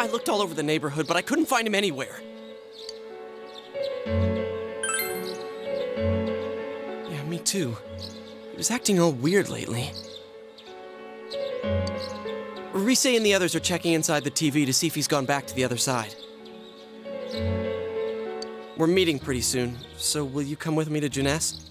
I looked all over the neighborhood, but I couldn't find him anywhere. Yeah, me too. He was acting all weird lately. Rise and the others are checking inside the TV to see if he's gone back to the other side. We're meeting pretty soon, so will you come with me to Jeunesse?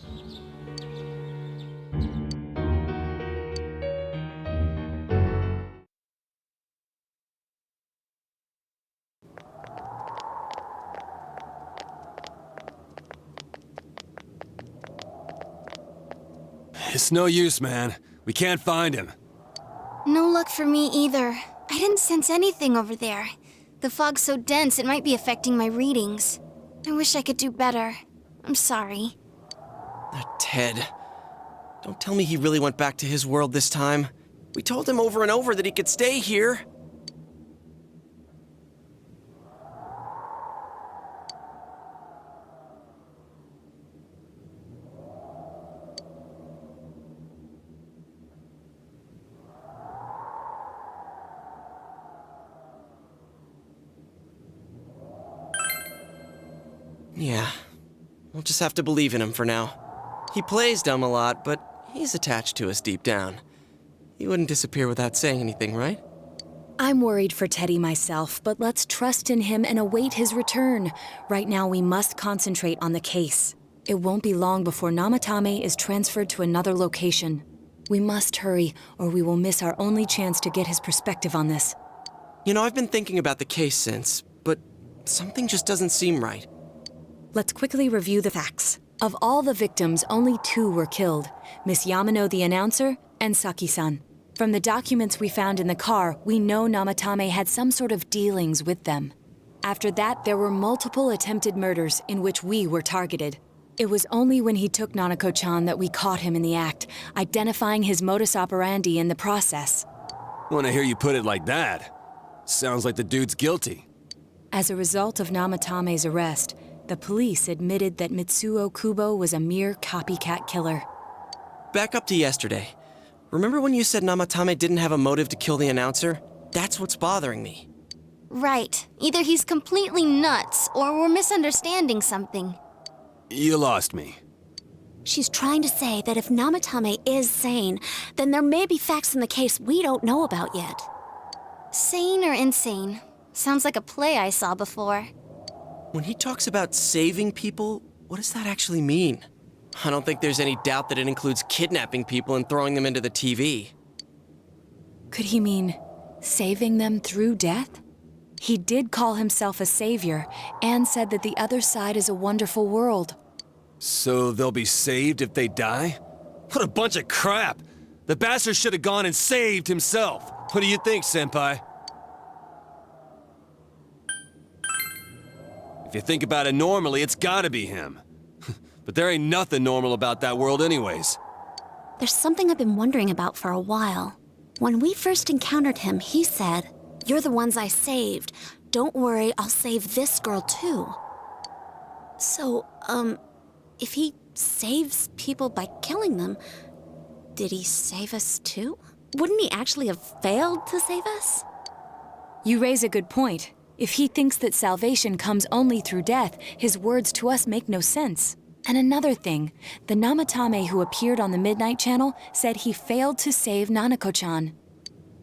It's no use, man. We can't find him. No luck for me either. I didn't sense anything over there. The fog's so dense it might be affecting my readings. I wish I could do better. I'm sorry. Ted. Don't tell me he really went back to his world this time. We told him over and over that he could stay here. Yeah, we'll just have to believe in him for now. He plays dumb a lot, but he's attached to us deep down. He wouldn't disappear without saying anything, right? I'm worried for Teddy myself, but let's trust in him and await his return. Right now, we must concentrate on the case. It won't be long before Namatame is transferred to another location. We must hurry, or we will miss our only chance to get his perspective on this. You know, I've been thinking about the case since, but something just doesn't seem right. Let's quickly review the facts. Of all the victims, only 2 were killed, Miss Yamano the announcer and Saki-san. From the documents we found in the car, we know Namatame had some sort of dealings with them. After that, there were multiple attempted murders in which we were targeted. It was only when he took Nanako-chan that we caught him in the act, identifying his modus operandi in the process. When I hear you put it like that, sounds like the dude's guilty. As a result of Namatame's arrest, the police admitted that Mitsuo Kubo was a mere copycat killer. Back up to yesterday. Remember when you said Namatame didn't have a motive to kill the announcer? That's what's bothering me. Right. Either he's completely nuts, or we're misunderstanding something. You lost me. She's trying to say that if Namatame is sane, then there may be facts in the case we don't know about yet. Sane or insane? Sounds like a play I saw before. When he talks about saving people, what does that actually mean? I don't think there's any doubt that it includes kidnapping people and throwing them into the TV. Could he mean saving them through death? He did call himself a savior and said that the other side is a wonderful world. So they'll be saved if they die? What a bunch of crap! The bastard should have gone and saved himself. What do you think, Senpai? If you think about it normally, it's gotta be him. But there ain't nothing normal about that world anyways. There's something I've been wondering about for a while. When we first encountered him, he said, "You're the ones I saved. Don't worry, I'll save this girl too." So, if he saves people by killing them, did he save us too? Wouldn't he actually have failed to save us? You raise a good point. If he thinks that salvation comes only through death, his words to us make no sense. And another thing, the Namatame who appeared on the Midnight Channel said he failed to save Nanako-chan.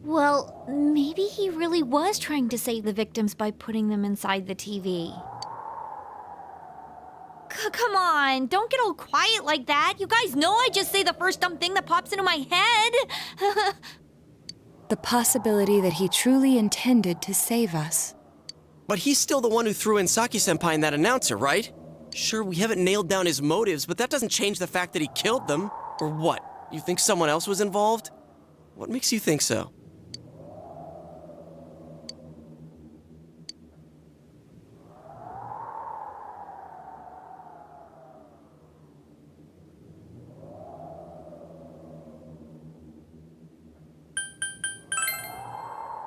Well, maybe he really was trying to save the victims by putting them inside the TV. Come on, don't get all quiet like that. You guys know I just say the first dumb thing that pops into my head. The possibility that he truly intended to save us. But he's still the one who threw in Saki-senpai and that announcer, right? Sure, we haven't nailed down his motives, but that doesn't change the fact that he killed them. Or what? You think someone else was involved? What makes you think so?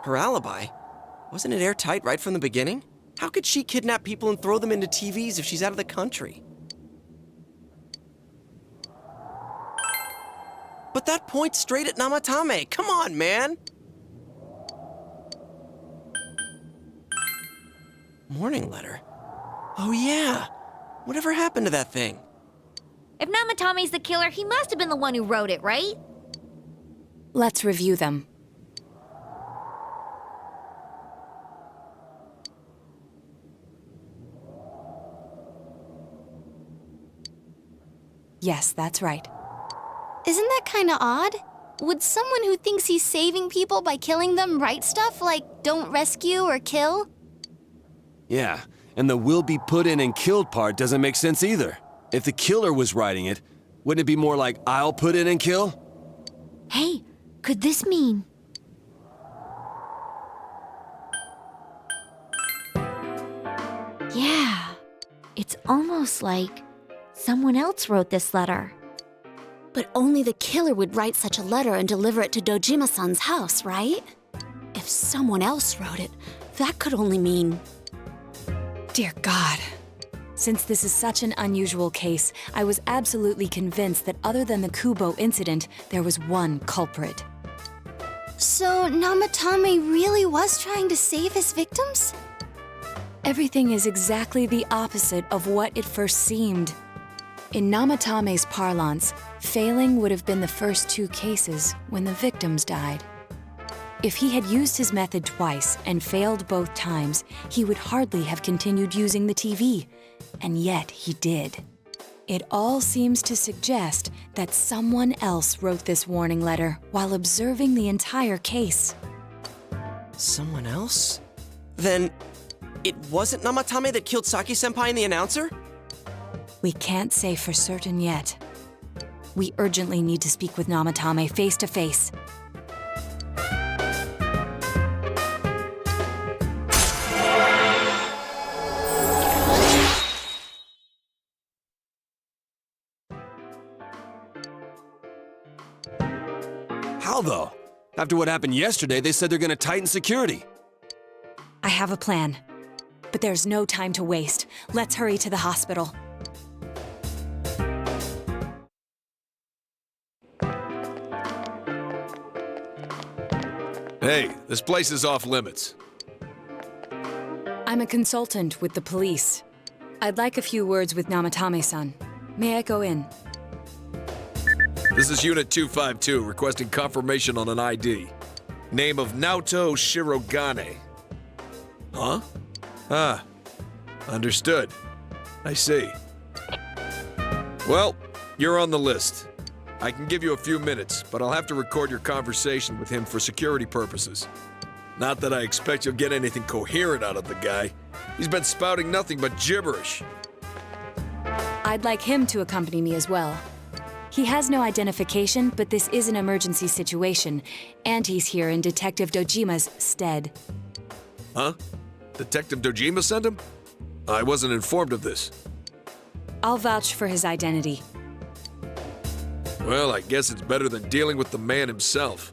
Her alibi? Wasn't it airtight right from the beginning? How could she kidnap people and throw them into TVs if she's out of the country? But that points straight at Namatame. Come on, man! Morning letter? Oh yeah! Whatever happened to that thing? If Namatame's the killer, he must have been the one who wrote it, right? Let's review them. Yes, that's right. Isn't that kinda odd? Would someone who thinks he's saving people by killing them write stuff like don't rescue or kill? Yeah, and the will be put in and killed part doesn't make sense either. If the killer was writing it, wouldn't it be more like I'll put in and kill? Hey, could this mean... Yeah, it's almost like someone else wrote this letter. But only the killer would write such a letter and deliver it to Dojima-san's house, right? If someone else wrote it, that could only mean... Dear God. Since this is such an unusual case, I was absolutely convinced that other than the Kubo incident, there was one culprit. So Namatame really was trying to save his victims? Everything is exactly the opposite of what it first seemed. In Namatame's parlance, failing would have been the first two cases when the victims died. If he had used his method twice and failed both times, he would hardly have continued using the TV, and yet he did. It all seems to suggest that someone else wrote this warning letter while observing the entire case. Someone else? Then, it wasn't Namatame that killed Saki-senpai and the announcer? We can't say for certain yet. We urgently need to speak with Namatame face to face. How though? After what happened yesterday, they said they're gonna tighten security. I have a plan, but there's no time to waste. Let's hurry to the hospital. Hey, this place is off limits. I'm a consultant with the police. I'd like a few words with Namatame-san. May I go in? This is Unit 252 requesting confirmation on an ID. Name of Naoto Shirogane. Huh? Ah, understood. I see. Well, you're on the list. I can give you a few minutes, but I'll have to record your conversation with him for security purposes. Not that I expect you'll get anything coherent out of the guy. He's been spouting nothing but gibberish. I'd like him to accompany me as well. He has no identification, but this is an emergency situation, and he's here in Detective Dojima's stead. Huh? Detective Dojima sent him? I wasn't informed of this. I'll vouch for his identity. Well, I guess it's better than dealing with the man himself.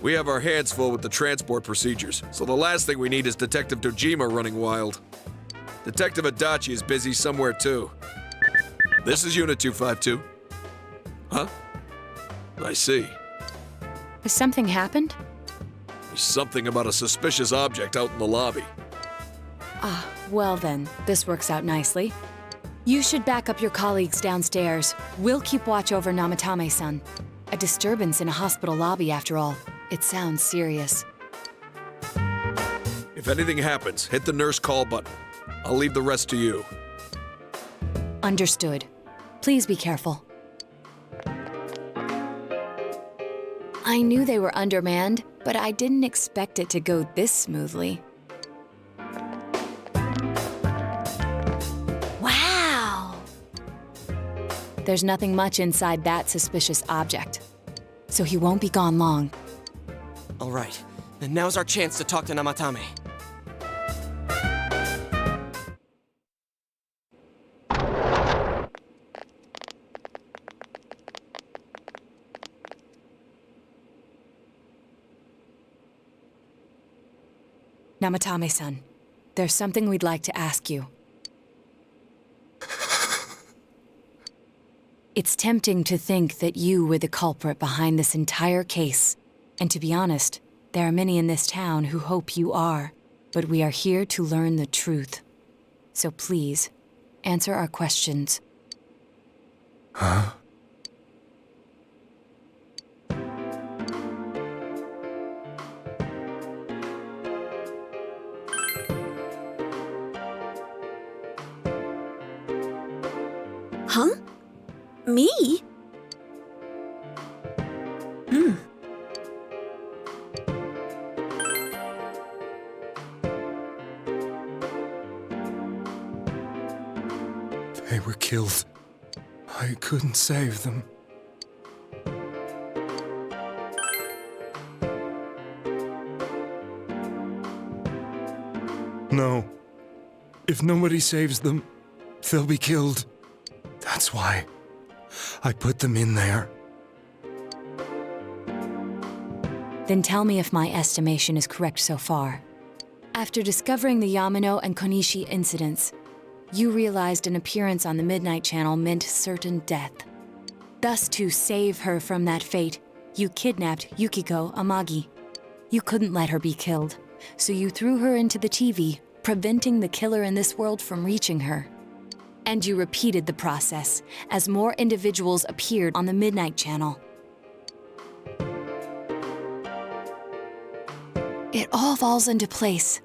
We have our hands full with the transport procedures, so the last thing we need is Detective Dojima running wild. Detective Adachi is busy somewhere too. This is Unit 252. Huh? I see. Has something happened? There's something about a suspicious object out in the lobby. Ah, well then, this works out nicely. You should back up your colleagues downstairs. We'll keep watch over Namatame-san. A disturbance in a hospital lobby, after all. It sounds serious. If anything happens, hit the nurse call button. I'll leave the rest to you. Understood. Please be careful. I knew they were undermanned, but I didn't expect it to go this smoothly. Wow! There's nothing much inside that suspicious object, so he won't be gone long. All right, then now's our chance to talk to Namatame. Namatame-san, there's something we'd like to ask you. It's tempting to think that you were the culprit behind this entire case. And to be honest, there are many in this town who hope you are. but we are here to learn the truth. So please, answer our questions. Huh? Huh? Me? They were killed. I couldn't save them. No. If nobody saves them, they'll be killed. That's why I put them in there. Then tell me if my estimation is correct so far. After discovering the Yamano and Konishi incidents, you realized an appearance on the Midnight Channel meant certain death. Thus, to save her from that fate, you kidnapped Yukiko Amagi. You couldn't let her be killed, so you threw her into the TV, preventing the killer in this world from reaching her. And you repeated the process as more individuals appeared on the Midnight Channel. It all falls into place.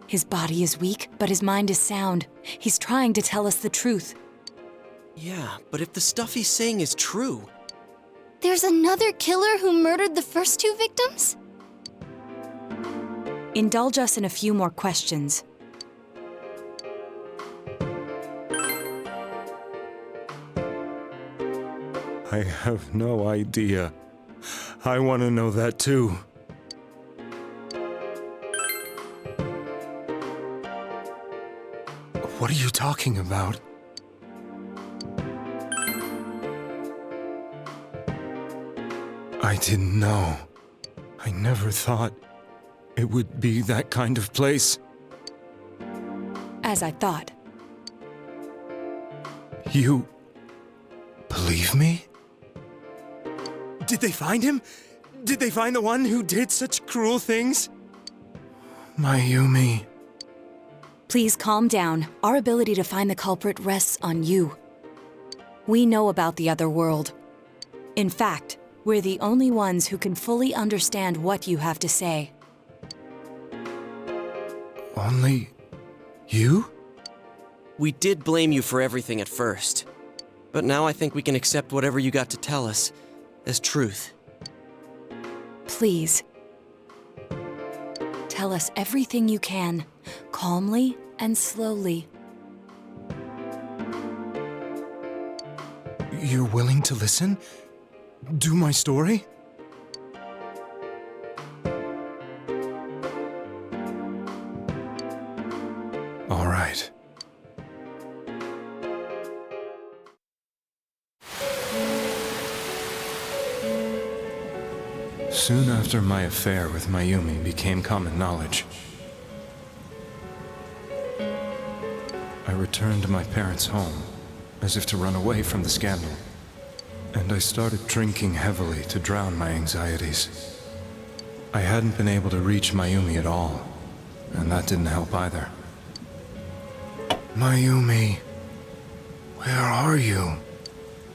His body is weak, but his mind is sound. He's trying to tell us the truth. Yeah, but if the stuff he's saying is true... There's another killer who murdered the first two victims? Indulge us in a few more questions. I have no idea. I want to know that too. What are you talking about? I didn't know. I never thought it would be that kind of place. As I thought. You believe me? Did they find him? Did they find the one who did such cruel things? Mayumi. Please calm down. Our ability to find the culprit rests on you. We know about the other world. In fact, we're the only ones who can fully understand what you have to say. Only you? We did blame you for everything at first. But now I think we can accept whatever you got to tell us as truth. Please. Tell us everything you can, calmly and slowly. You're willing to listen? Do my story? All right. Soon after my affair with Mayumi became common knowledge, I returned to my parents' home, as if to run away from the scandal. And I started drinking heavily to drown my anxieties. I hadn't been able to reach Mayumi at all, and that didn't help either. Mayumi, where are you?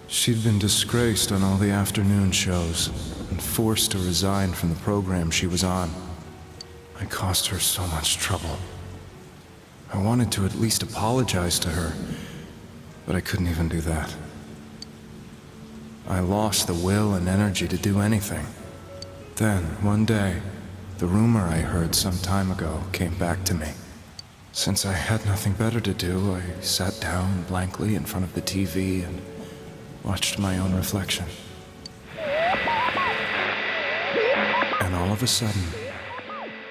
She'd been disgraced on all the afternoon shows, and forced to resign from the program she was on. I caused her so much trouble. I wanted to at least apologize to her, but I couldn't even do that. I lost the will and energy to do anything. Then, one day, the rumor I heard some time ago came back to me. Since I had nothing better to do, I sat down blankly in front of the TV and watched my own reflection. And all of a sudden,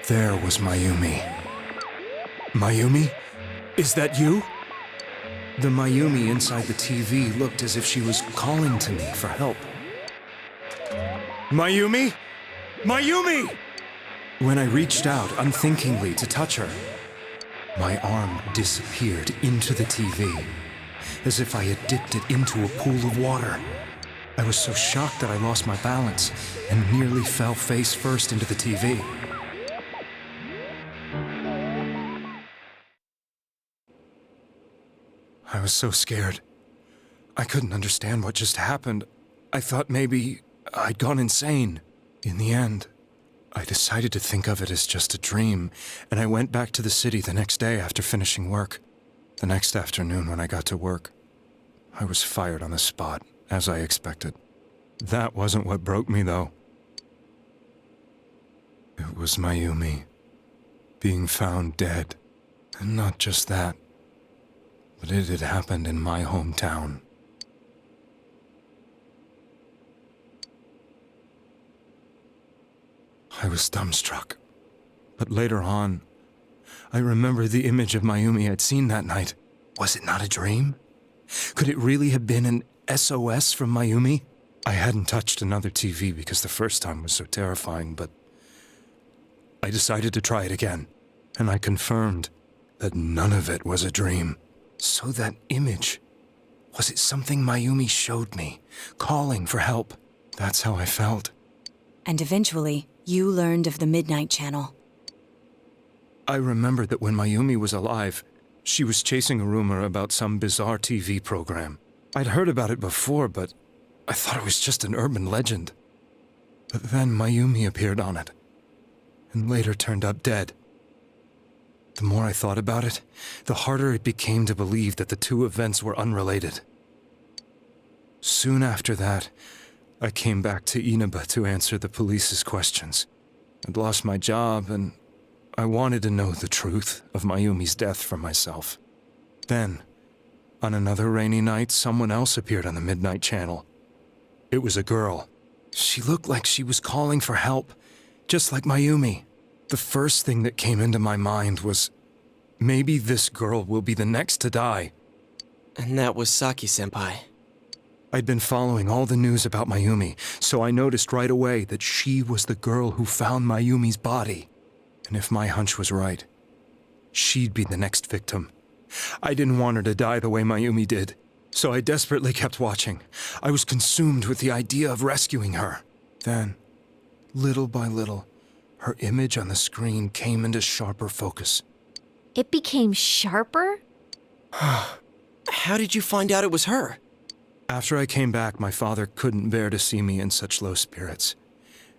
there was Mayumi. Mayumi? Is that you? The Mayumi inside the TV looked as if she was calling to me for help. Mayumi? Mayumi! When I reached out unthinkingly to touch her, my arm disappeared into the TV, as if I had dipped it into a pool of water. I was so shocked that I lost my balance and nearly fell face first into the TV. was so scared. I couldn't understand what just happened. I thought maybe I'd gone insane. In the end, I decided to think of it as just a dream, and I went back to the city the next day after finishing work. The next afternoon when I got to work, I was fired on the spot, as I expected. That wasn't what broke me, though. It was Mayumi being found dead. And not just that, but it had happened in my hometown. I was dumbstruck. But later on, I remember the image of Mayumi I'd seen that night. Was it not a dream? Could it really have been an SOS from Mayumi? I hadn't touched another TV because the first time was so terrifying, but I decided to try it again, and I confirmed that none of it was a dream. So that image, was it something Mayumi showed me, calling for help? That's how I felt. And eventually, you learned of the Midnight Channel. I remember that when Mayumi was alive, she was chasing a rumor about some bizarre TV program. I'd heard about it before, but I thought it was just an urban legend. But then Mayumi appeared on it, and later turned up dead. The more I thought about it, the harder it became to believe that the two events were unrelated. Soon after that, I came back to Inaba to answer the police's questions. I'd lost my job, and I wanted to know the truth of Mayumi's death for myself. Then, on another rainy night, someone else appeared on the Midnight Channel. It was a girl. She looked like she was calling for help, just like Mayumi. The first thing that came into my mind was, maybe this girl will be the next to die. And that was Saki-senpai. I'd been following all the news about Mayumi, so I noticed right away that she was the girl who found Mayumi's body. And if my hunch was right, she'd be the next victim. I didn't want her to die the way Mayumi did, so I desperately kept watching. I was consumed with the idea of rescuing her. Then, little by little, her image on the screen came into sharper focus. It became sharper? How did you find out it was her? After I came back, my father couldn't bear to see me in such low spirits,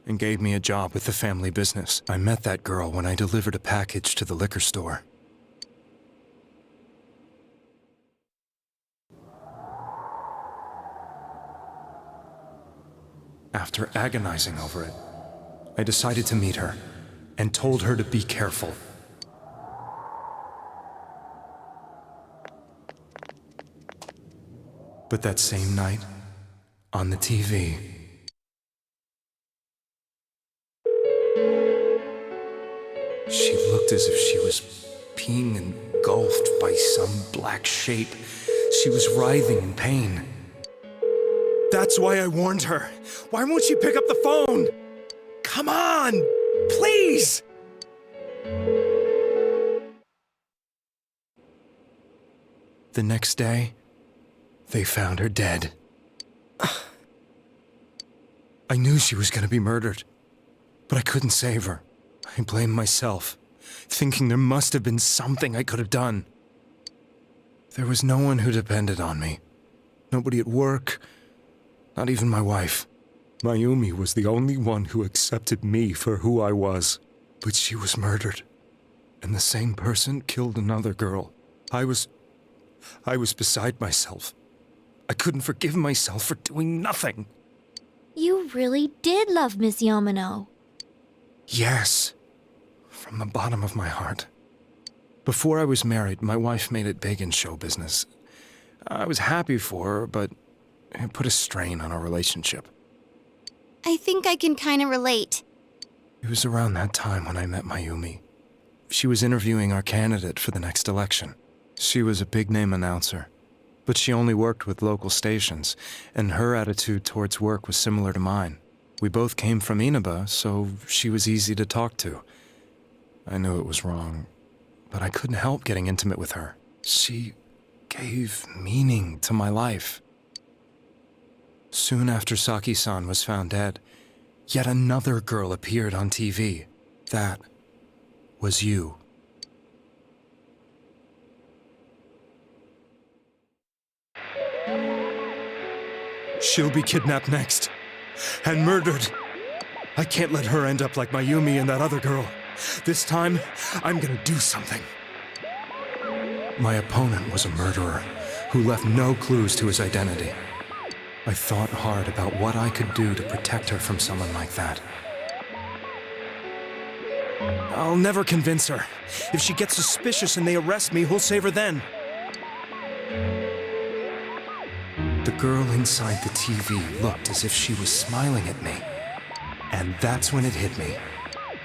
and gave me a job with the family business. I met that girl when I delivered a package to the liquor store. After agonizing over it, I decided to meet her, and told her to be careful. But that same night, on the TV, she looked as if she was being engulfed by some black shape. She was writhing in pain. That's why I warned her. Why won't she pick up the phone? Come on, please! The next day, they found her dead. I knew she was going to be murdered, but I couldn't save her. I blamed myself, thinking there must have been something I could have done. There was no one who depended on me. Nobody at work, not even my wife. Mayumi was the only one who accepted me for who I was. But she was murdered, and the same person killed another girl. I was beside myself. I couldn't forgive myself for doing nothing. You really did love Miss Yamano. Yes, from the bottom of my heart. Before I was married, my wife made it big in show business. I was happy for her, but it put a strain on our relationship. I think I can kind of relate. It was around that time when I met Mayumi. She was interviewing our candidate for the next election. She was a big-name announcer, but she only worked with local stations, and her attitude towards work was similar to mine. We both came from Inaba, so she was easy to talk to. I knew it was wrong, but I couldn't help getting intimate with her. She gave meaning to my life. Soon after Saki-san was found dead, yet another girl appeared on TV. That was you. She'll be kidnapped next. And murdered. I can't let her end up like Mayumi and that other girl. This time, I'm gonna do something. My opponent was a murderer who left no clues to his identity. I thought hard about what I could do to protect her from someone like that. I'll never convince her. If she gets suspicious and they arrest me, who'll save her then? The girl inside the TV looked as if she was smiling at me. And that's when it hit me.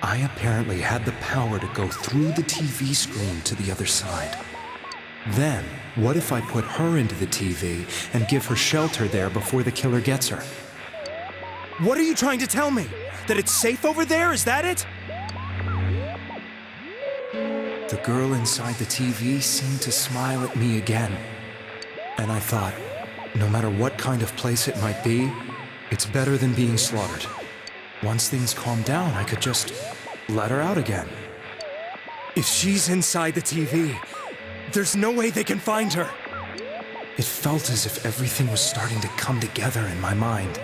I apparently had the power to go through the TV screen to the other side. Then, what if I put her into the TV and give her shelter there before the killer gets her? What are you trying to tell me? That it's safe over there? Is that it? The girl inside the TV seemed to smile at me again. And I thought, no matter what kind of place it might be, it's better than being slaughtered. Once things calm down, I could just let her out again. If she's inside the TV, there's no way they can find her. It felt as if everything was starting to come together in my mind.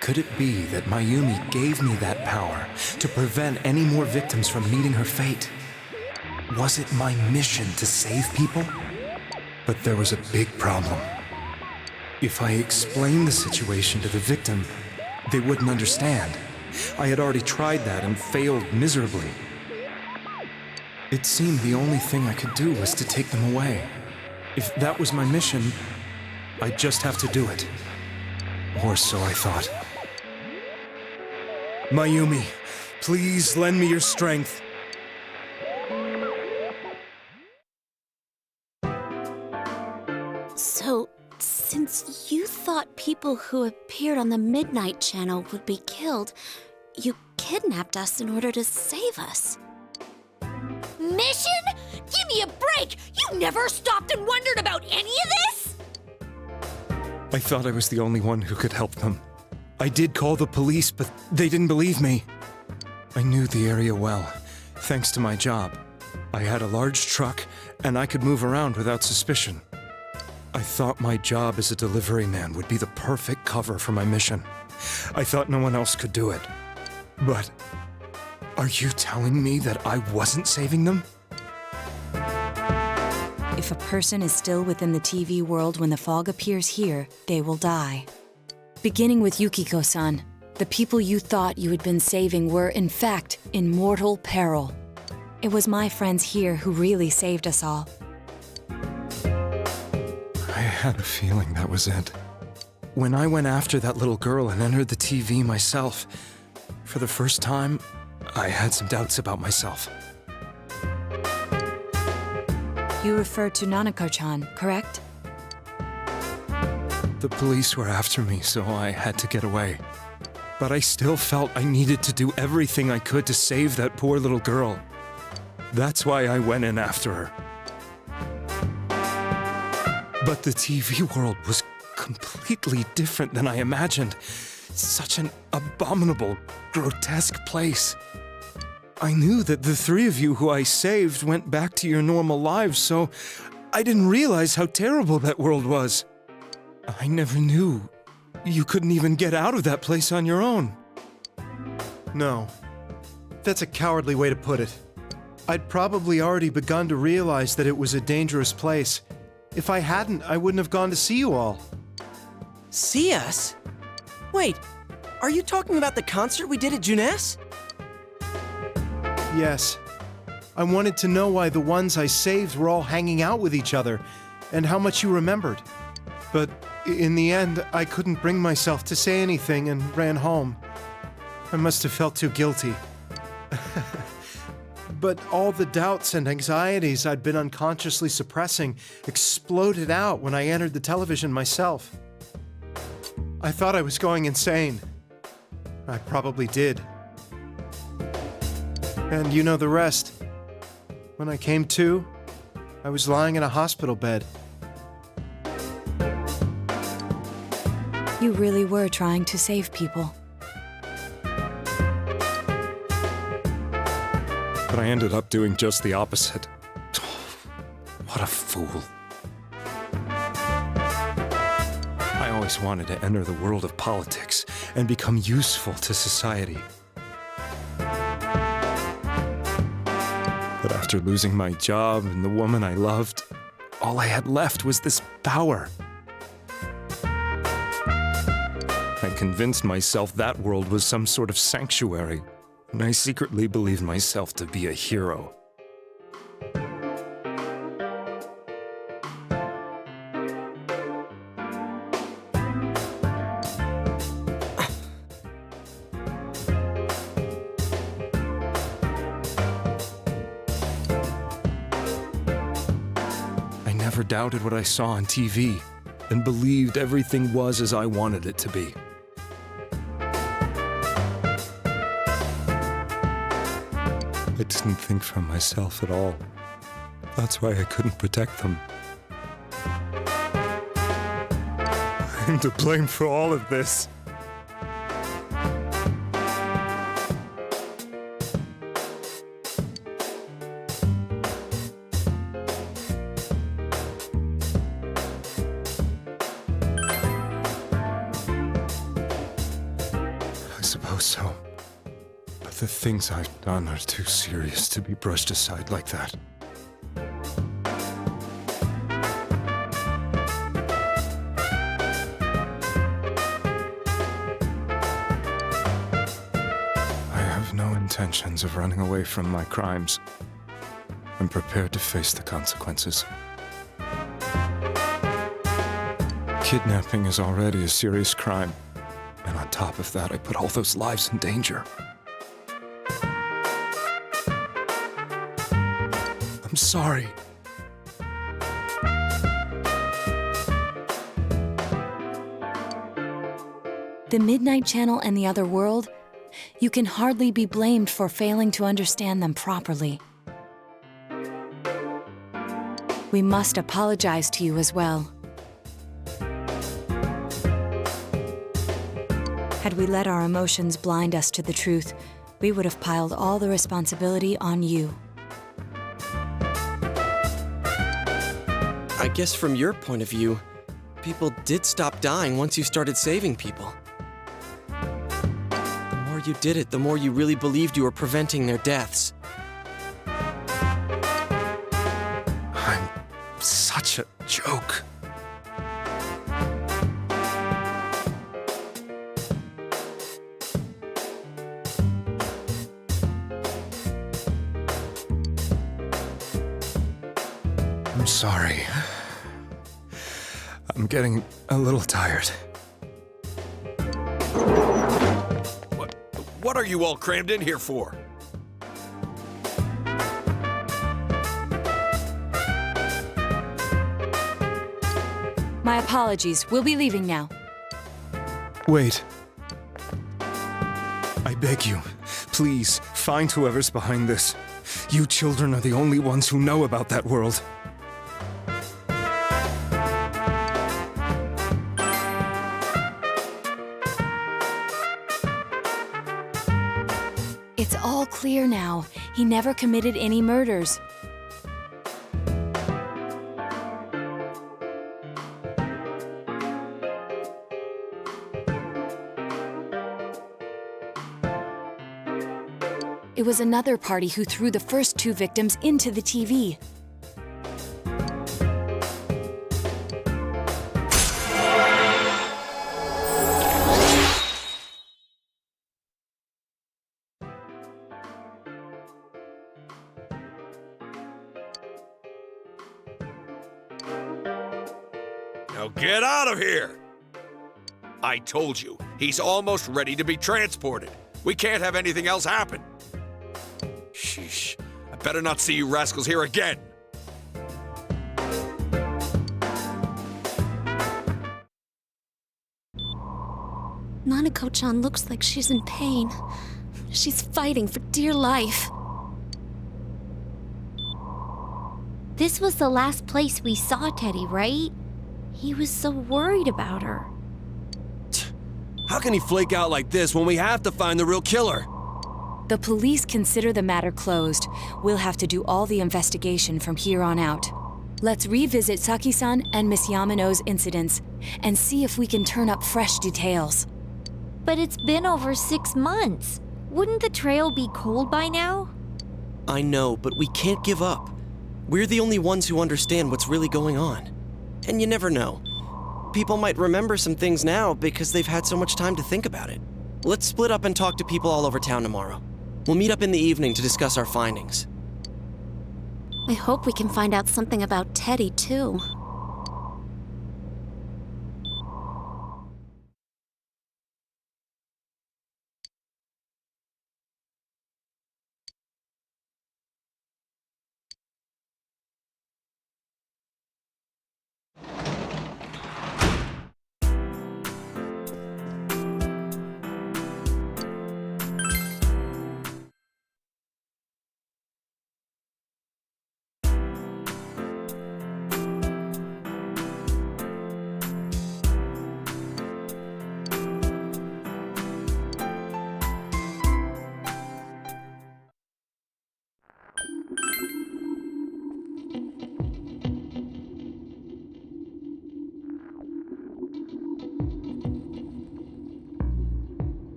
Could it be that Mayumi gave me that power to prevent any more victims from meeting her fate? Was it my mission to save people? But there was a big problem. If I explained the situation to the victim, they wouldn't understand. I had already tried that and failed miserably. It seemed the only thing I could do was to take them away. If that was my mission, I'd just have to do it. Or so I thought. Mayumi, please lend me your strength. So, since you thought people who appeared on the Midnight Channel would be killed, you kidnapped us in order to save us. Mission? Give me a break! You never stopped and wondered about any of this? I thought I was the only one who could help them. I did call the police, but they didn't believe me. I knew the area well, thanks to my job. I had a large truck, and I could move around without suspicion. I thought my job as a delivery man would be the perfect cover for my mission. I thought no one else could do it. But are you telling me that I wasn't saving them? If a person is still within the TV world when the fog appears here, they will die. Beginning with Yukiko-san, the people you thought you had been saving were, in fact, in mortal peril. It was my friends here who really saved us all. I had a feeling that was it. When I went after that little girl and entered the TV myself, for the first time, I had some doubts about myself. You refer to Nanako-chan, correct? The police were after me, so I had to get away. But I still felt I needed to do everything I could to save that poor little girl. That's why I went in after her. But the TV world was completely different than I imagined. Such an abominable, grotesque place. I knew that the three of you who I saved went back to your normal lives, so I didn't realize how terrible that world was. I never knew you couldn't even get out of that place on your own. No. That's a cowardly way to put it. I'd probably already begun to realize that it was a dangerous place. If I hadn't, I wouldn't have gone to see you all. See us? Wait, are you talking about the concert we did at Juness? Yes. I wanted to know why the ones I saved were all hanging out with each other, and how much you remembered. But in the end, I couldn't bring myself to say anything and ran home. I must have felt too guilty. But all the doubts and anxieties I'd been unconsciously suppressing exploded out when I entered the television myself. I thought I was going insane. I probably did. And you know the rest. When I came to, I was lying in a hospital bed. You really were trying to save people. But I ended up doing just the opposite. What a fool. I always wanted to enter the world of politics and become useful to society. But after losing my job and the woman I loved, all I had left was this power. I convinced myself that world was some sort of sanctuary, and I secretly believed myself to be a hero. I never doubted what I saw on TV and believed everything was as I wanted it to be. I didn't think for myself at all. That's why I couldn't protect them. I'm to blame for all of this. I suppose so. But the things I've done are too serious to be brushed aside like that. I have no intentions of running away from my crimes. I'm prepared to face the consequences. Kidnapping is already a serious crime. And on top of that, I put all those lives in danger. I'm sorry. The Midnight Channel and the other world, you can hardly be blamed for failing to understand them properly. We must apologize to you as well. Had we let our emotions blind us to the truth, we would have piled all the responsibility on you. I guess from your point of view, people did stop dying once you started saving people. The more you did it, the more you really believed you were preventing their deaths. I'm such a joke. I'm sorry. I'm getting a little tired. What are you all crammed in here for? My apologies. We'll be leaving now. Wait. I beg you, please, find whoever's behind this. You children are the only ones who know about that world. It's all clear now. He never committed any murders. It was another party who threw the first two victims into the TV. Now get out of here! I told you, he's almost ready to be transported. We can't have anything else happen. Sheesh, I better not see you rascals here again. Nanako-chan looks like she's in pain. She's fighting for dear life. This was the last place we saw Teddy, right? He was so worried about her. How can he flake out like this when we have to find the real killer? The police consider the matter closed. We'll have to do all the investigation from here on out. Let's revisit Saki-san and Miss Yamano's incidents and see if we can turn up fresh details. But it's been over 6 months. Wouldn't the trail be cold by now? I know, but we can't give up. We're the only ones who understand what's really going on. And you never know. People might remember some things now because they've had so much time to think about it. Let's split up and talk to people all over town tomorrow. We'll meet up in the evening to discuss our findings. I hope we can find out something about Teddy, too.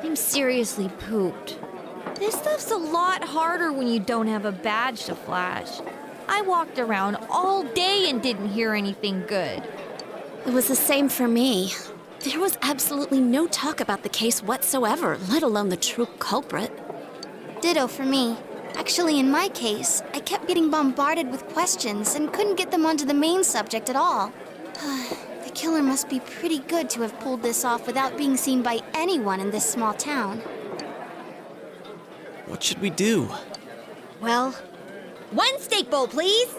I'm seriously pooped. This stuff's a lot harder when you don't have a badge to flash. I walked around all day and didn't hear anything good. It was the same for me. There was absolutely no talk about the case whatsoever, let alone the true culprit. Ditto for me. Actually, in my case, I kept getting bombarded with questions and couldn't get them onto the main subject at all. The killer must be pretty good to have pulled this off without being seen by anyone in this small town. What should we do? Well, one steak bowl, please.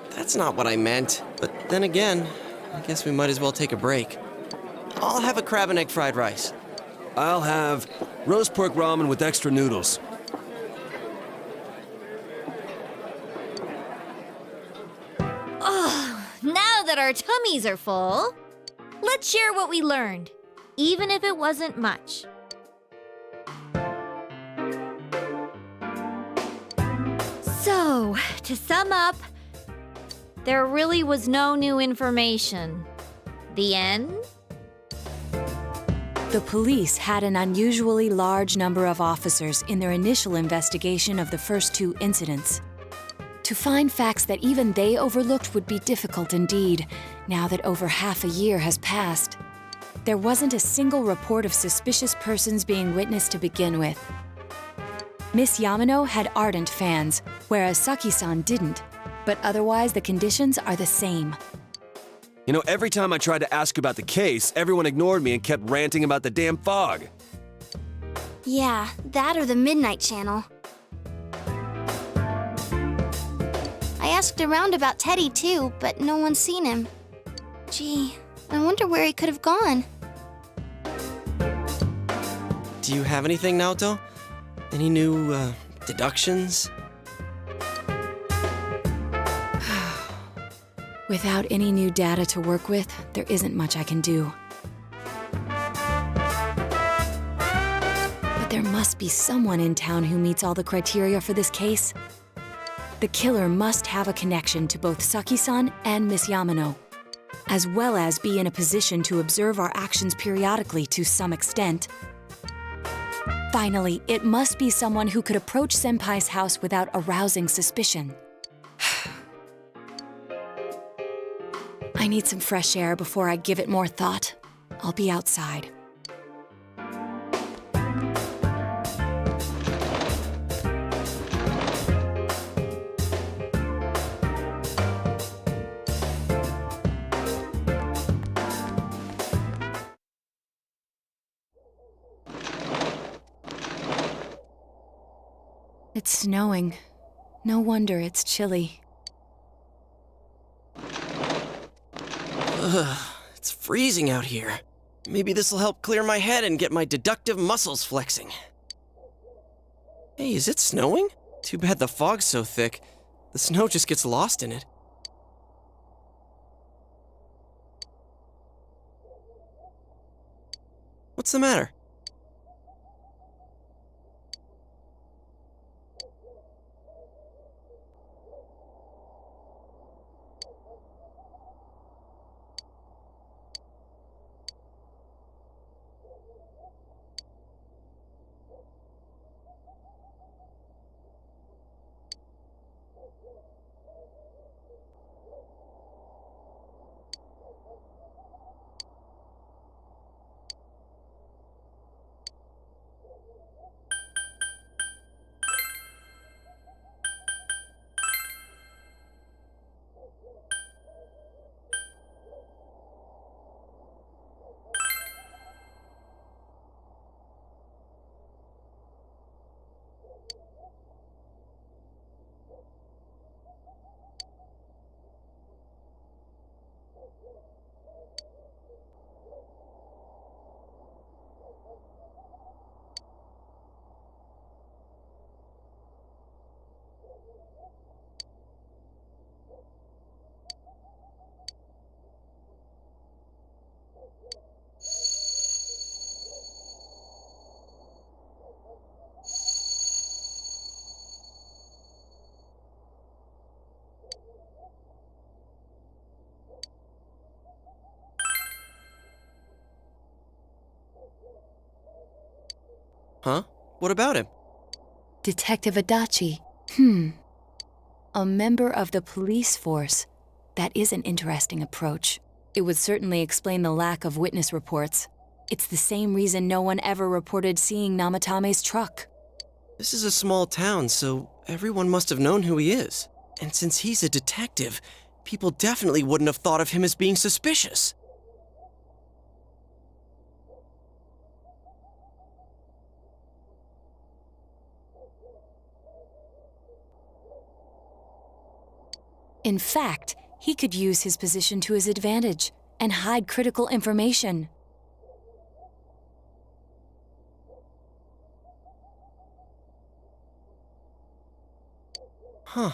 That's not what I meant. But then again, I guess we might as well take a break. I'll have a crab and egg fried rice. I'll have roast pork ramen with extra noodles. Now that our tummies are full, let's share what we learned, even if it wasn't much. So, to sum up, there really was no new information. The end? The police had an unusually large number of officers in their initial investigation of the first two incidents. To find facts that even they overlooked would be difficult indeed, now that over half a year has passed. There wasn't a single report of suspicious persons being witnessed to begin with. Miss Yamano had ardent fans, whereas Saki-san didn't, but otherwise the conditions are the same. You know, every time I tried to ask about the case, everyone ignored me and kept ranting about the damn fog. Yeah, that or the Midnight Channel. I asked around about Teddy too, but no one's seen him. Gee, I wonder where he could have gone. Do you have anything, Naoto? Any new, deductions? Without any new data to work with, there isn't much I can do. But there must be someone in town who meets all the criteria for this case. The killer must have a connection to both Saki-san and Miss Yamano. as well as be in a position to observe our actions periodically to some extent. Finally, it must be someone who could approach Senpai's house without arousing suspicion. I need some fresh air before I give it more thought. I'll be outside. It's snowing. No wonder it's chilly. Ugh, it's freezing out here. Maybe this'll help clear my head and get my deductive muscles flexing. Hey, is it snowing? Too bad the fog's so thick. The snow just gets lost in it. What's the matter? Huh? What about him? Detective Adachi. A member of the police force. That is an interesting approach. It would certainly explain the lack of witness reports. It's the same reason no one ever reported seeing Namatame's truck. This is a small town, so everyone must have known who he is. And since he's a detective, people definitely wouldn't have thought of him as being suspicious. In fact, he could use his position to his advantage and hide critical information. Huh.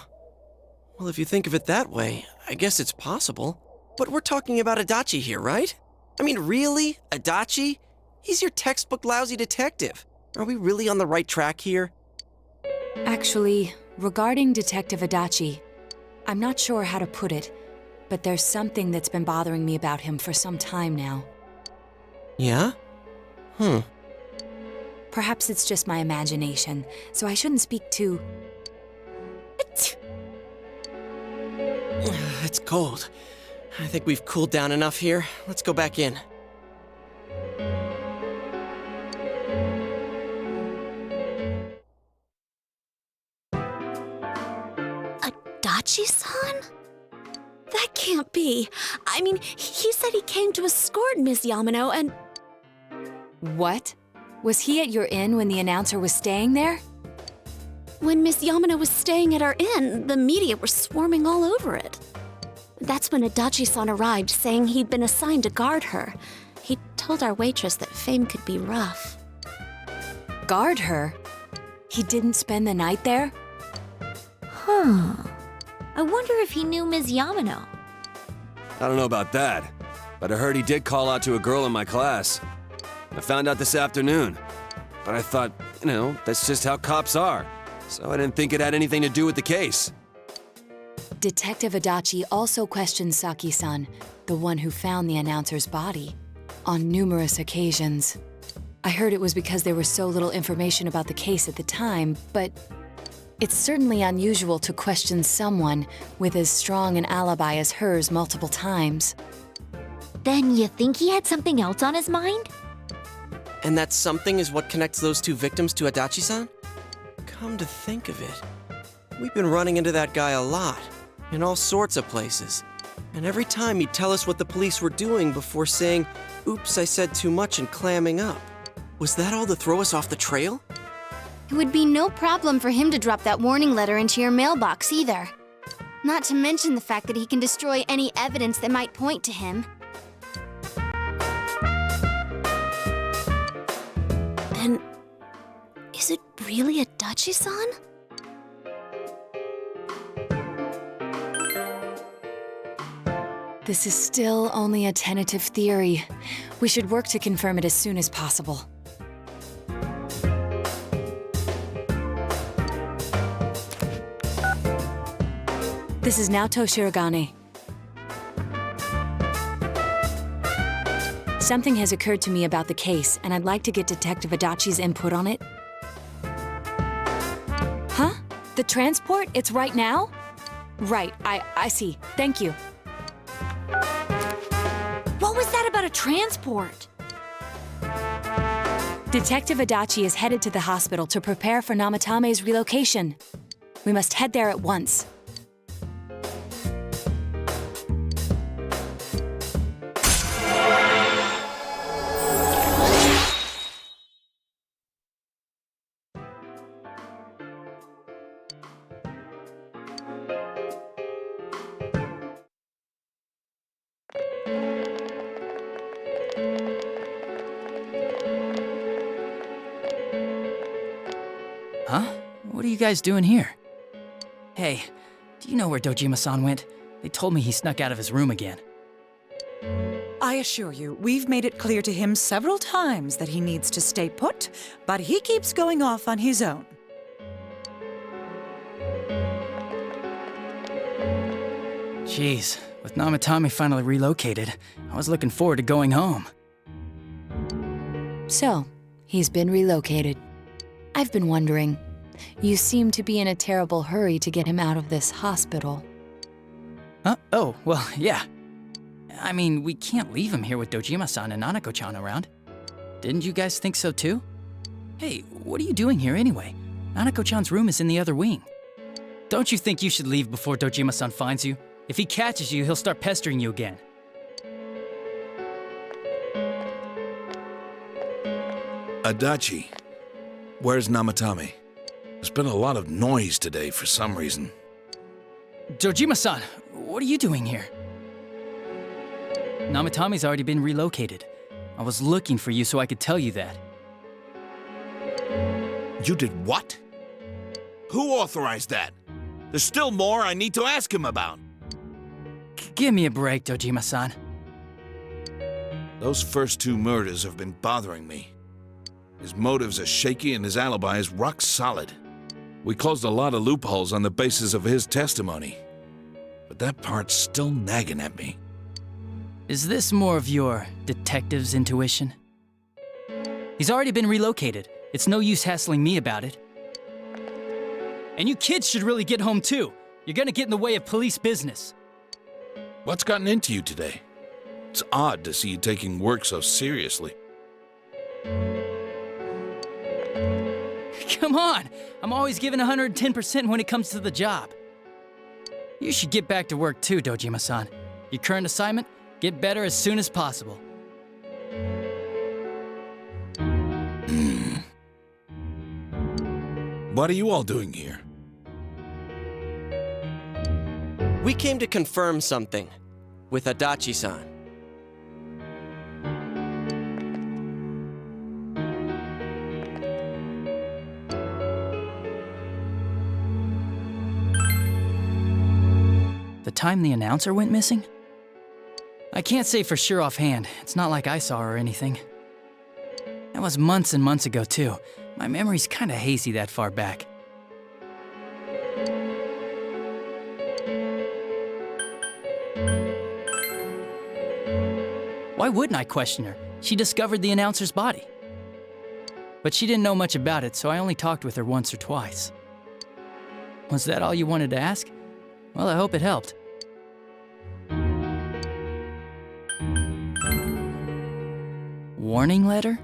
Well, if you think of it that way, I guess it's possible. But we're talking about Adachi here, right? I mean, really? Adachi? He's your textbook lousy detective. Are we really on the right track here? Actually, regarding Detective Adachi, I'm not sure how to put it, but there's something that's been bothering me about him for some time now. Yeah? Perhaps it's just my imagination, so I shouldn't speak too... It's cold. I think we've cooled down enough here. Let's go back in. Adachi-san? That can't be. I mean, he said he came to escort Miss Yamano and... What? Was he at your inn when the announcer was staying there? When Miss Yamano was staying at our inn, the media were swarming all over it. That's when Adachi-san arrived, saying he'd been assigned to guard her. He told our waitress that fame could be rough. Guard her? He didn't spend the night there? Huh. I wonder if he knew Ms. Yamano. I don't know about that, but I heard he did call out to a girl in my class. I found out this afternoon, but I thought, that's just how cops are, so I didn't think it had anything to do with the case. Detective Adachi also questioned Saki-san, the one who found the announcer's body, on numerous occasions. I heard it was because there was so little information about the case at the time, but it's certainly unusual to question someone with as strong an alibi as hers multiple times. Then you think he had something else on his mind? And that something is what connects those two victims to Adachi-san? Come to think of it, we've been running into that guy a lot, in all sorts of places. And every time he'd tell us what the police were doing before saying, "Oops, I said too much," and clamming up. Was that all to throw us off the trail? It would be no problem for him to drop that warning letter into your mailbox either. Not to mention the fact that he can destroy any evidence that might point to him. Then, is it really Adachi-san? This is still only a tentative theory. We should work to confirm it as soon as possible. This is Naoto Shirogane. Something has occurred to me about the case, and I'd like to get Detective Adachi's input on it. Huh? The transport? It's right now? Right, I see. Thank you. What was that about a transport? Detective Adachi is headed to the hospital to prepare for Namatame's relocation. We must head there at once. Huh? What are you guys doing here? Hey, do you know where Dojima-san went? They told me he snuck out of his room again. I assure you, we've made it clear to him several times that he needs to stay put, but he keeps going off on his own. Jeez, with Namatame finally relocated, I was looking forward to going home. So, he's been relocated. I've been wondering, you seem to be in a terrible hurry to get him out of this hospital. Huh? Oh, well, yeah. I mean, we can't leave him here with Dojima-san and Nanako-chan around. Didn't you guys think so too? Hey, what are you doing here anyway? Nanako-chan's room is in the other wing. Don't you think you should leave before Dojima-san finds you? If he catches you, he'll start pestering you again. Adachi, where's Namatame? There's been a lot of noise today for some reason. Dojima-san, what are you doing here? Namatame's already been relocated. I was looking for you so I could tell you that. You did what? Who authorized that? There's still more I need to ask him about. Give me a break, Dojima-san. Those first two murders have been bothering me. His motives are shaky and his alibi is rock solid. We closed a lot of loopholes on the basis of his testimony. But that part's still nagging at me. Is this more of your detective's intuition? He's already been relocated. It's no use hassling me about it. And you kids should really get home too. You're gonna get in the way of police business. What's gotten into you today? It's odd to see you taking work so seriously. Come on! I'm always giving 110% when it comes to the job. You should get back to work too, Dojima-san. Your current assignment? Get better as soon as possible. What are you all doing here? We came to confirm something with Adachi-san. The time the announcer went missing? I can't say for sure offhand. It's not like I saw her or anything. That was months and months ago, too. My memory's kinda hazy that far back. Why wouldn't I question her? She discovered the announcer's body. But she didn't know much about it, so I only talked with her once or twice. Was that all you wanted to ask? Well, I hope it helped. Warning letter?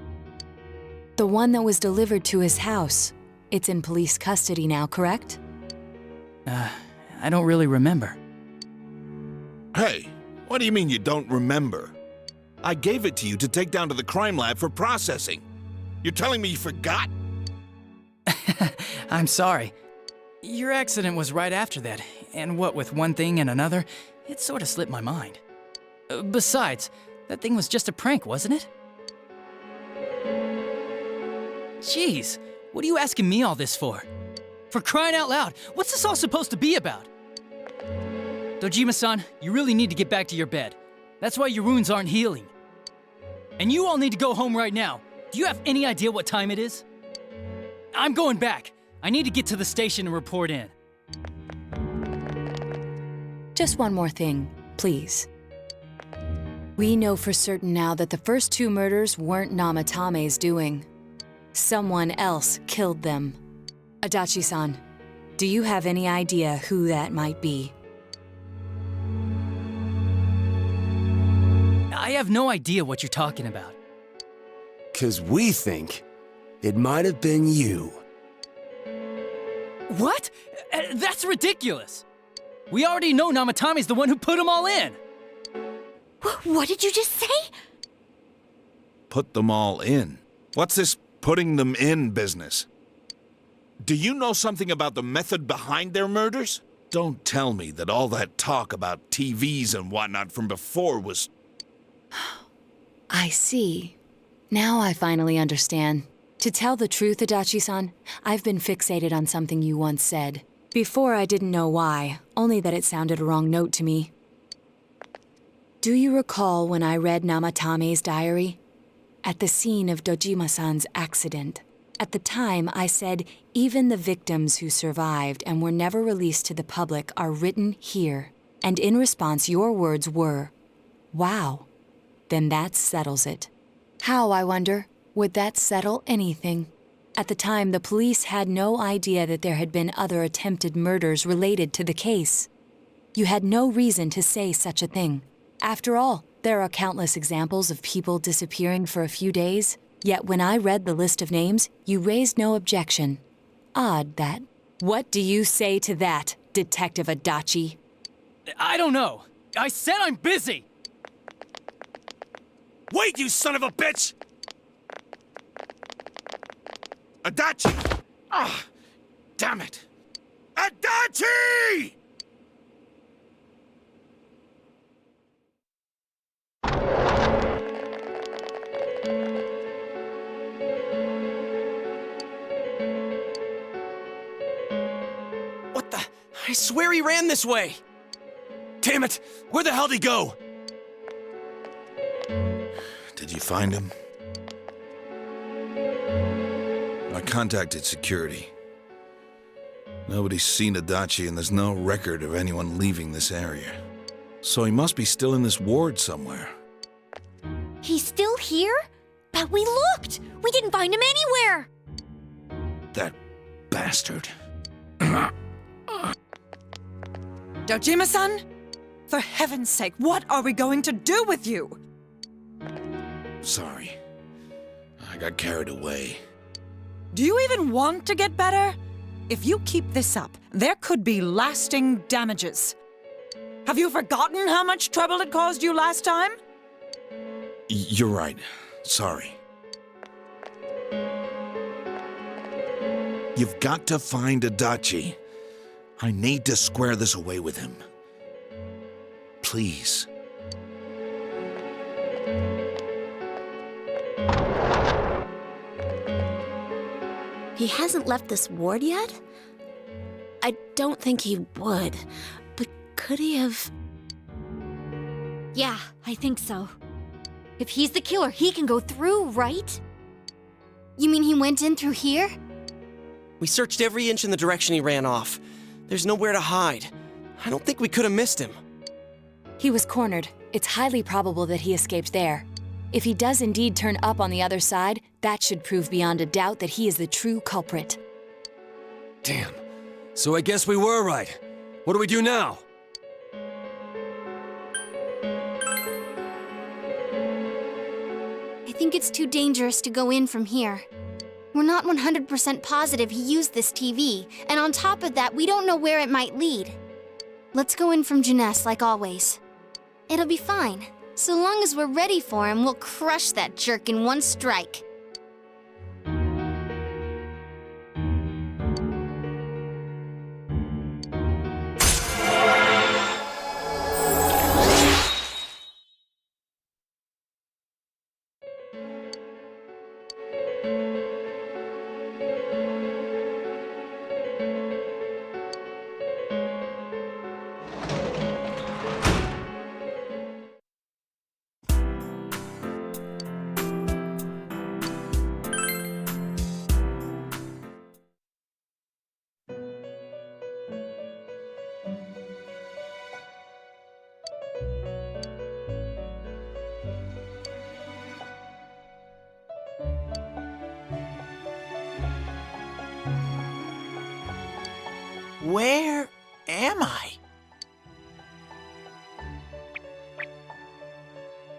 The one that was delivered to his house. It's in police custody now, correct? I don't really remember. Hey, what do you mean you don't remember? I gave it to you to take down to the crime lab for processing. You're telling me you forgot? I'm sorry. Your accident was right after that, and what with one thing and another, it sort of slipped my mind. Besides, that thing was just a prank, wasn't it? Jeez, what are you asking me all this for? For crying out loud, what's this all supposed to be about? Dojima-san, you really need to get back to your bed. That's why your wounds aren't healing. And you all need to go home right now. Do you have any idea what time it is? I'm going back. I need to get to the station and report in. Just one more thing, please. We know for certain now that the first 2 murders weren't Namatame's doing. Someone else killed them. Adachi-san, do you have any idea who that might be? I have no idea what you're talking about. 'Cause we think it might have been you. What? That's ridiculous! We already know Namatame's the one who put them all in! What did you just say? Put them all in? What's this putting them in business? Do you know something about the method behind their murders? Don't tell me that all that talk about TVs and whatnot from before was... I see. Now I finally understand. To tell the truth, Adachi-san, I've been fixated on something you once said. Before I didn't know why, only that it sounded a wrong note to me. Do you recall when I read Namatame's diary? At the scene of Dojima-san's accident. At the time, I said, even the victims who survived and were never released to the public are written here. And in response, your words were, wow. Then that settles it. How, I wonder, would that settle anything? At the time, the police had no idea that there had been other attempted murders related to the case. You had no reason to say such a thing. After all, there are countless examples of people disappearing for a few days. Yet when I read the list of names, you raised no objection. Odd, that. What do you say to that, Detective Adachi? I don't know. I said I'm busy! Wait, you son of a bitch! Adachi! Ah, damn it! Adachi! What the? I swear he ran this way! Damn it! Where the hell did he go? Did you find him? I contacted security. Nobody's seen Adachi and there's no record of anyone leaving this area. So he must be still in this ward somewhere. He's still here? But we looked! We didn't find him anywhere! That bastard. Dojima-san? For heaven's sake, what are we going to do with you? Sorry. I got carried away. Do you even want to get better? If you keep this up, there could be lasting damages. Have you forgotten how much trouble it caused you last time? You're right. Sorry. You've got to find Adachi. I need to square this away with him. Please. He hasn't left this ward yet? I don't think he would, but could he have... Yeah, I think so. If he's the killer, he can go through, right? You mean he went in through here? We searched every inch in the direction he ran off. There's nowhere to hide. I don't think we could have missed him. He was cornered. It's highly probable that he escaped there. If he does indeed turn up on the other side, that should prove beyond a doubt that he is the true culprit. Damn. So I guess we were right. What do we do now? I think it's too dangerous to go in from here. We're not 100% positive he used this TV, and on top of that, we don't know where it might lead. Let's go in from Jeunesse like always. It'll be fine. So long as we're ready for him, we'll crush that jerk in one strike. Where am I?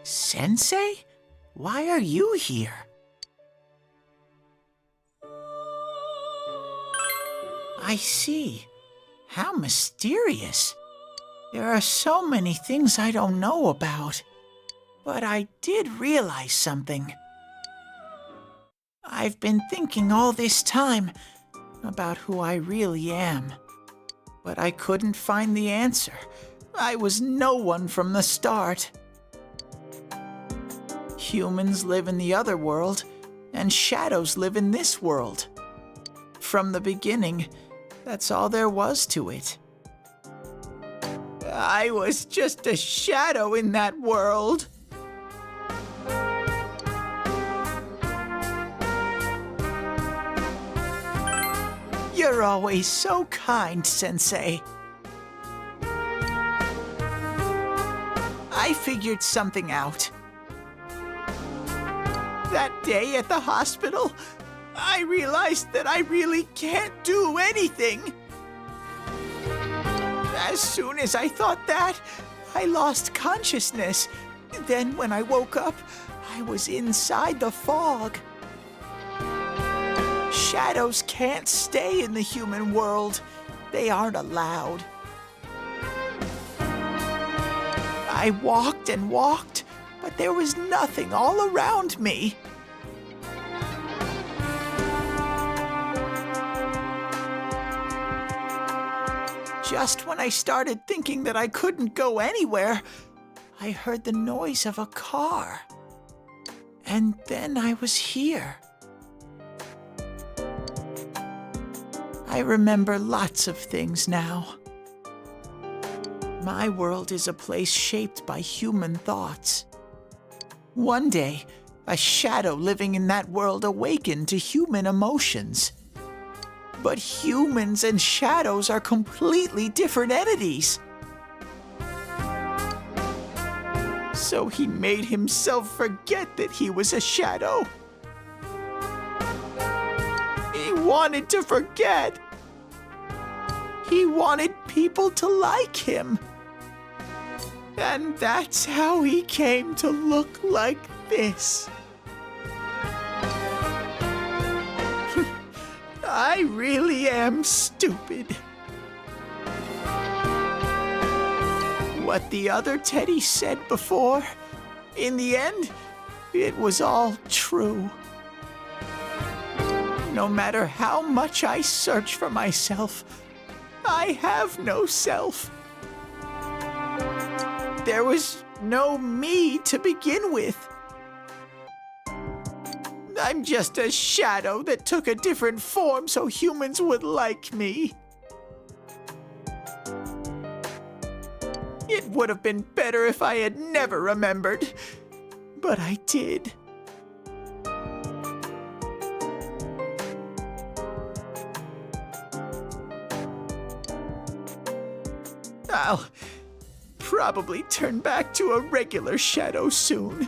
Sensei? Why are you here? I see. How mysterious. There are so many things I don't know about. But I did realize something. I've been thinking all this time about who I really am. But I couldn't find the answer. I was no one from the start. Humans live in the other world, and shadows live in this world. From the beginning, that's all there was to it. I was just a shadow in that world. You're always so kind, Sensei. I figured something out. That day at the hospital, I realized that I really can't do anything. As soon as I thought that, I lost consciousness. Then when I woke up, I was inside the fog. Shadows can't stay in the human world. They aren't allowed. I walked and walked, but there was nothing all around me. Just when I started thinking that I couldn't go anywhere, I heard the noise of a car. And then I was here. I remember lots of things now. My world is a place shaped by human thoughts. One day, a shadow living in that world awakened to human emotions. But humans and shadows are completely different entities. So he made himself forget that he was a shadow. He wanted to forget. He wanted people to like him. And that's how he came to look like this. I really am stupid. What the other Teddy said before, in the end, it was all true. No matter how much I search for myself, I have no self. There was no me to begin with. I'm just a shadow that took a different form so humans would like me. It would have been better if I had never remembered, but I did. I'll probably turn back to a regular shadow soon.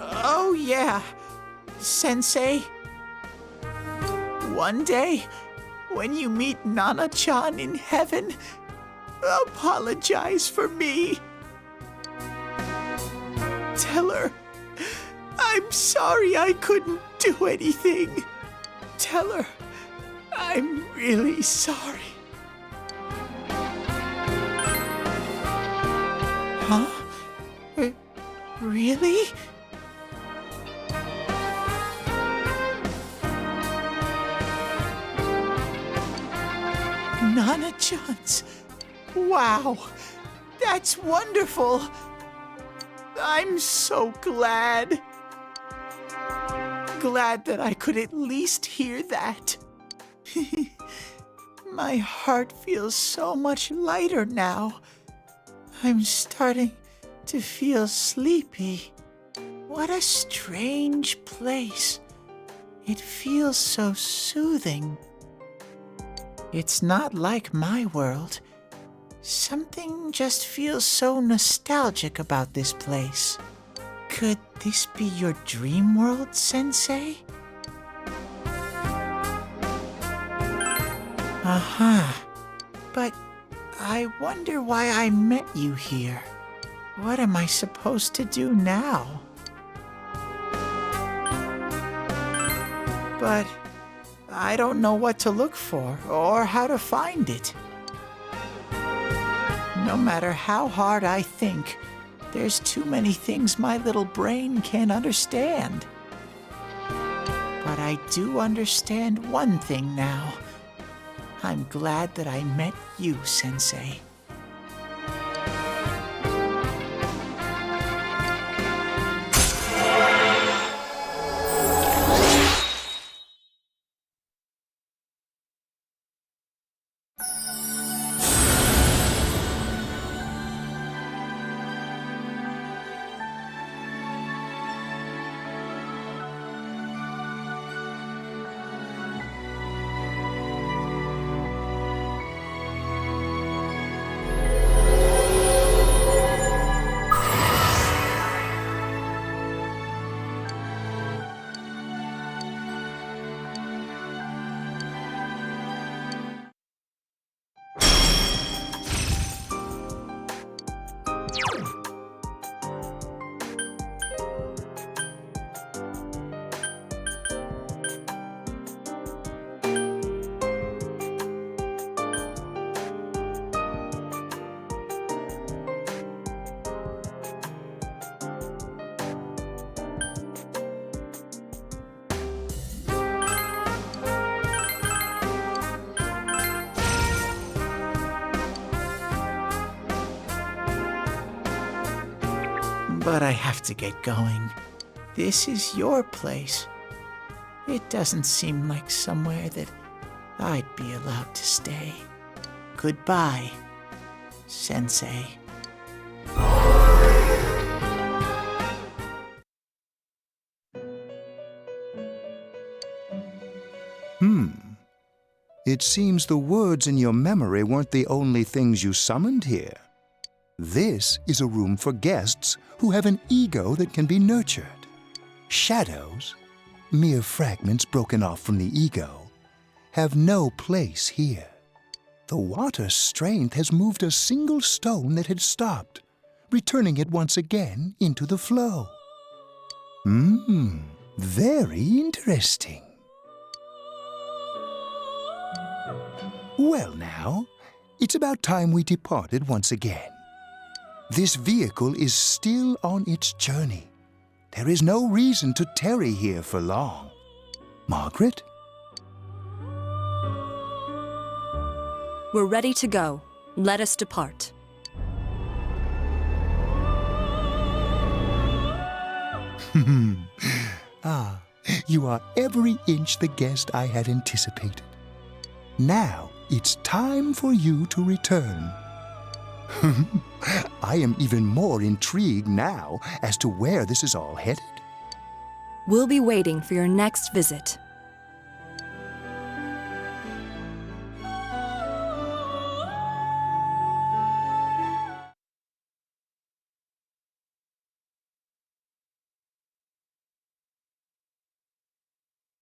Oh yeah, Sensei. One day, when you meet Nana-chan in heaven, apologize for me. Tell her, I'm sorry I couldn't do anything. Tell her, I'm really sorry. Huh? Really? Nana-chan's. Wow, that's wonderful. I'm so glad. Glad that I could at least hear that. My heart feels so much lighter now. I'm starting to feel sleepy. What a strange place. It feels so soothing. It's not like my world. Something just feels so nostalgic about this place. Could this be your dream world, Sensei? But I wonder why I met you here. What am I supposed to do now? But I don't know what to look for or how to find it. No matter how hard I think, there's too many things my little brain can't understand. But I do understand one thing now. I'm glad that I met you, Sensei. But I have to get going. This is your place. It doesn't seem like somewhere that I'd be allowed to stay. Goodbye, Sensei. It seems the words in your memory weren't the only things you summoned here. This is a room for guests who have an ego that can be nurtured. Shadows, mere fragments broken off from the ego, have no place here. The water's strength has moved a single stone that had stopped, returning it once again into the flow. Very interesting. Well now, it's about time we departed once again. This vehicle is still on its journey. There is no reason to tarry here for long. Margaret? We're ready to go. Let us depart. You are every inch the guest I had anticipated. Now it's time for you to return. I am even more intrigued now as to where this is all headed. We'll be waiting for your next visit.